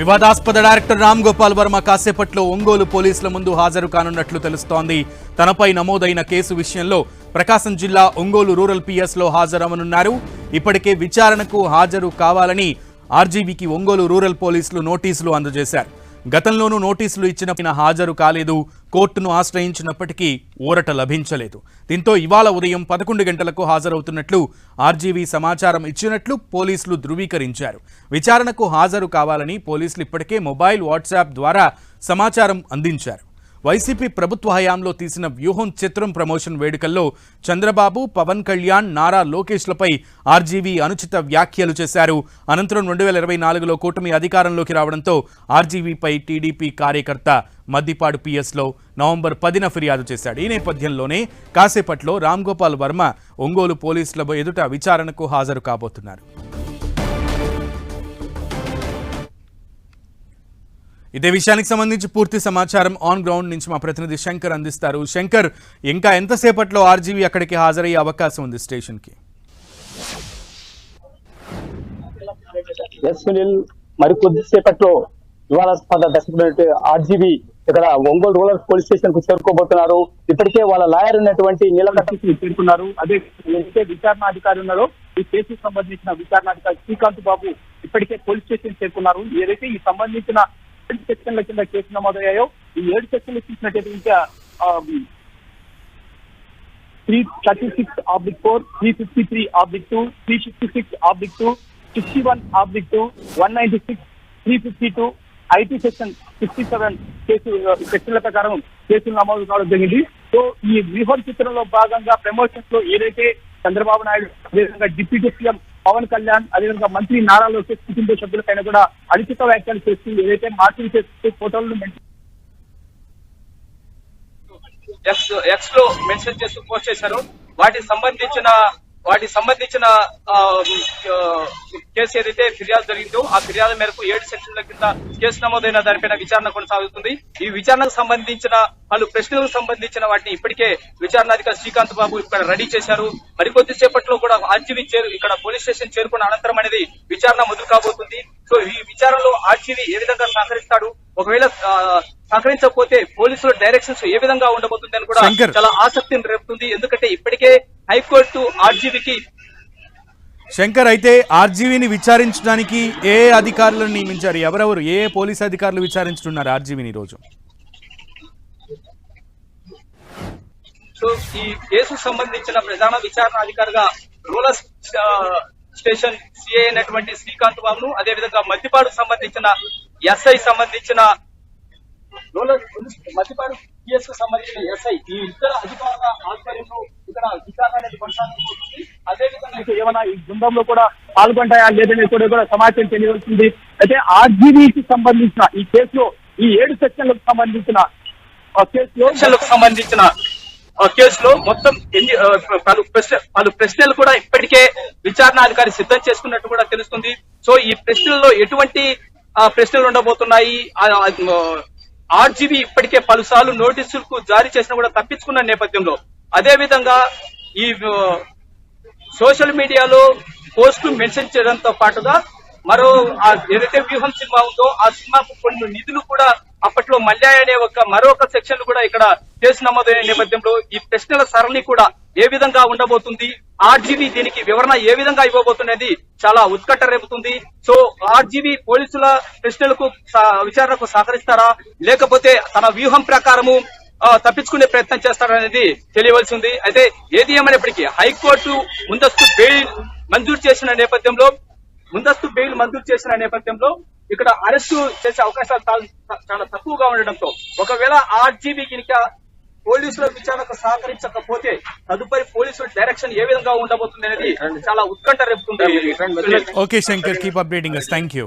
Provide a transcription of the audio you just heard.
వివాదాస్పద డైరెక్టర్ రామ్ గోపాల్ వర్మ కాసేపట్లో ఒంగోలు పోలీసుల ముందు హాజరు కానున్నట్లు తెలుస్తోంది. తనపై నమోదైన కేసు విషయంలో ప్రకాశం జిల్లా ఒంగోలు రూరల్ పిఎస్లో హాజరవనున్నారు. ఇప్పటికే విచారణకు హాజరు కావాలని ఆర్జీవీకి ఒంగోలు రూరల్ పోలీసులు నోటీసులు అందజేశారు. గతంలోనూ నోటీసులు ఇచ్చిన హాజరు కాలేదు. కోర్టును ఆశ్రయించినప్పటికీ ఊరట లభించలేదు. దీంతో ఇవాళ ఉదయం 11 గంటలకు హాజరవుతున్నట్లు ఆర్జీవీ సమాచారం ఇచ్చినట్లు పోలీసులు ధృవీకరించారు. విచారణకు హాజరు కావాలని పోలీసులు ఇప్పటికే మొబైల్, వాట్సాప్ ద్వారా సమాచారం అందించారు. వైసీపీ ప్రభుత్వ హయాంలో తీసిన వ్యూహం చిత్రం ప్రమోషన్ వేడుకల్లో చంద్రబాబు, పవన్ కళ్యాణ్, నారా లోకేష్లపై ఆర్జీవీ అనుచిత వ్యాఖ్యలు చేశారు. అనంతరం 2024లో కూటమి అధికారంలోకి రావడంతో ఆర్జీవీపై టీడీపీ కార్యకర్త మద్దిపాడు పిఎస్లో నవంబర్ 10న ఫిర్యాదు చేశాడు. ఈ నేపథ్యంలోనే కాసేపట్లో రామ్ గోపాల్ వర్మ ఒంగోలు పోలీసుల ఎదుట విచారణకు హాజరు కాబోతున్నారు. ఇదే విషయానికి సంబంధించి పూర్తి సమాచారం ఆన్ గ్రౌండ్ నుంచి మా ప్రతినిధి శంకర్ అందిస్తారు. శంకర్, ఇంకా ఎంతసేపట్లో ఆర్జీవీ అక్కడికి హాజరయ్యే అవకాశం ఉంది స్టేషన్కి? మరి కొద్దిసేపట్లో వివాదాస్పద దర్శకుడు ఆర్జీవీ ఇక్కడ ఒంగోలు రూరల్ పోలీస్ స్టేషన్ కు చేరుకోబోతున్నారు. ఇప్పటికే వాళ్ళ లాయర్ ఉన్నటువంటి నీలకంఠకి చేరుకున్నారు. అదే విచారణ అధికారి ఉన్నారో ఈ కేసుకు సంబంధించిన విచారణాధికారి శ్రీకాంత్ బాబు ఇప్పటికే పోలీస్ స్టేషన్ చేరుకున్నారు. ఏదైతే ఈ సంబంధించిన 7 సెక్షన్ల కింద కేసు నమోదయ్యాయో ఈ 7 సెక్షన్లు చూసినట్టయితే ఇంకా 336/4, 353/2, 356/2, 61/2, 196, 352, ఐటీ సెక్షన్ 67 సెక్షన్ల ప్రకారం కేసులు నమోదు కావడం జరిగింది. సో ఈ వ్యూహం చిత్రంలో భాగంగా ప్రమోషన్స్ లో ఏదైతే చంద్రబాబు నాయుడు, అదేవిధంగా డిప్యూటీ సీఎం పవన్ కళ్యాణ్, అదేవిధంగా మంత్రి నారా లోకేష్ కుటుంబ సభ్యులపైన కూడా అనుచిత వ్యాఖ్యలు చేస్తూ ఏదైతే మార్పులు చేస్తూ ఫోటోలను ఎక్స్ లో మెన్షన్ చేస్తూ పోస్ట్ చేశారు. వాటికి సంబంధించిన కేసు ఏదైతే ఫిర్యాదు జరిగిందో ఆ ఫిర్యాదు మేరకు 7 సెక్షన్ల కింద కేసు నమోదైన దానిపైన విచారణ కొనసాగుతుంది. ఈ విచారణకు సంబంధించిన పలు ప్రశ్నలకు సంబంధించిన వాటిని ఇప్పటికే విచారణాధికారి శ్రీకాంత్ బాబు ఇక్కడ రెడీ చేశారు. మరికొద్ది సేపట్లో కూడా ఆర్జీవీ ఇక్కడ పోలీస్ స్టేషన్ చేరుకున్న అనంతరం అనేది విచారణ మొదలు కాబోతుంది. సో ఈ విచారణలో ఆర్జీవీ ఏ విధంగా సహకరిస్తాడు, ఒకవేళ సహకరించకపోతే పోలీసుల డైరెక్షన్స్ ఏ విధంగా ఉండబోతుంది అని కూడా చాలా ఆసక్తిని రేపుతుంది. ఎందుకంటే ఇప్పటికే హైకోర్టు ఆర్జీవీకి శంకర్, అయితే ఆర్జీవీని విచారించడానికి ఏ అధికారులను నియమించారు? ఎవరెవరు, ఏ పోలీస్ అధికారులు విచారించుతున్నారు ఆర్జీవీని రోజు? సో ఈ కేసుకు సంబంధించిన ప్రధాన విచారణ అధికారిగా రూరల్ స్టేషన్ సిఐ అయినటువంటి శ్రీకాంత్ బాబును, అదేవిధంగా మద్దిపాడుకు సంబంధించిన ఎస్ఐ సంబంధించిన మద్దిపాడు పిఎస్ కు సంబంధించిన ఎస్ఐ ఈ ఇద్దరు అధికారుల ఆధ్వర్యంలో ఇక్కడ విచారణ అనేది కొనసాగుతుంది. అదేవిధంగా ఏమైనా ఈ బృందంలో కూడా పాల్గొంటాయా లేదనే కూడా సమాచారం తెలియవలసింది. అయితే ఆర్జీవీకి సంబంధించిన ఈ కేసులో ఈ 7 సెక్షన్లకు సంబంధించిన కేసులో మొత్తం పలు ప్రశ్నలు కూడా ఇప్పటికే విచారణాధికారి సిద్ధం చేసుకున్నట్టు కూడా తెలుస్తుంది. సో ఈ ప్రశ్నల్లో ఎటువంటి ప్రశ్నలు ఉండబోతున్నాయి, ఆర్జీవీ ఇప్పటికే పలుసార్లు నోటీసులకు జారీ చేసినా కూడా తప్పించుకున్న నేపథ్యంలో, అదే విధంగా ఈ సోషల్ మీడియాలో పోస్టులు మెన్షన్ చేయడంతో పాటుగా మరో ఏదైతే వ్యూహం సినిమా ఉందో ఆ సినిమాకు కొన్ని నిధులు కూడా అప్పట్లో మల్యాయ అనే మరొక సెక్షన్ కూడా ఇక్కడ కేసు నమోదైన నేపథ్యంలో ఈ ప్రశ్నల సరళి కూడా ఏ విధంగా ఉండబోతుంది, ఆర్జీవీ దీనికి వివరణ ఏ విధంగా ఇవ్వబోతున్నది చాలా ఉత్కంఠ రేపుతుంది. సో ఆర్జీవీ పోలీసుల ప్రశ్నలకు విచారణకు సహకరిస్తారా, లేకపోతే తన వ్యూహం ప్రకారము తప్పించుకునే ప్రయత్నం చేస్తారనేది తెలియవలసి ఉంది. అయితే ఏది ఏమైనప్పటికీ హైకోర్టు ముందస్తు బెయిల్ మంజూరు చేసిన నేపథ్యంలో ఇక్కడ అరెస్టు చేసే అవకాశాలు చాలా తక్కువగా ఉండడంతో ఒకవేళ ఆర్జీవీ కనుక పోలీసుల విచారణకు సహకరించకపోతే తదుపరి పోలీసుల డైరెక్షన్ ఏ విధంగా ఉండబోతుంది అనేది చాలా ఉత్కంఠ రేపుతుంది. Okay Shankar, keep updating us. Thank you.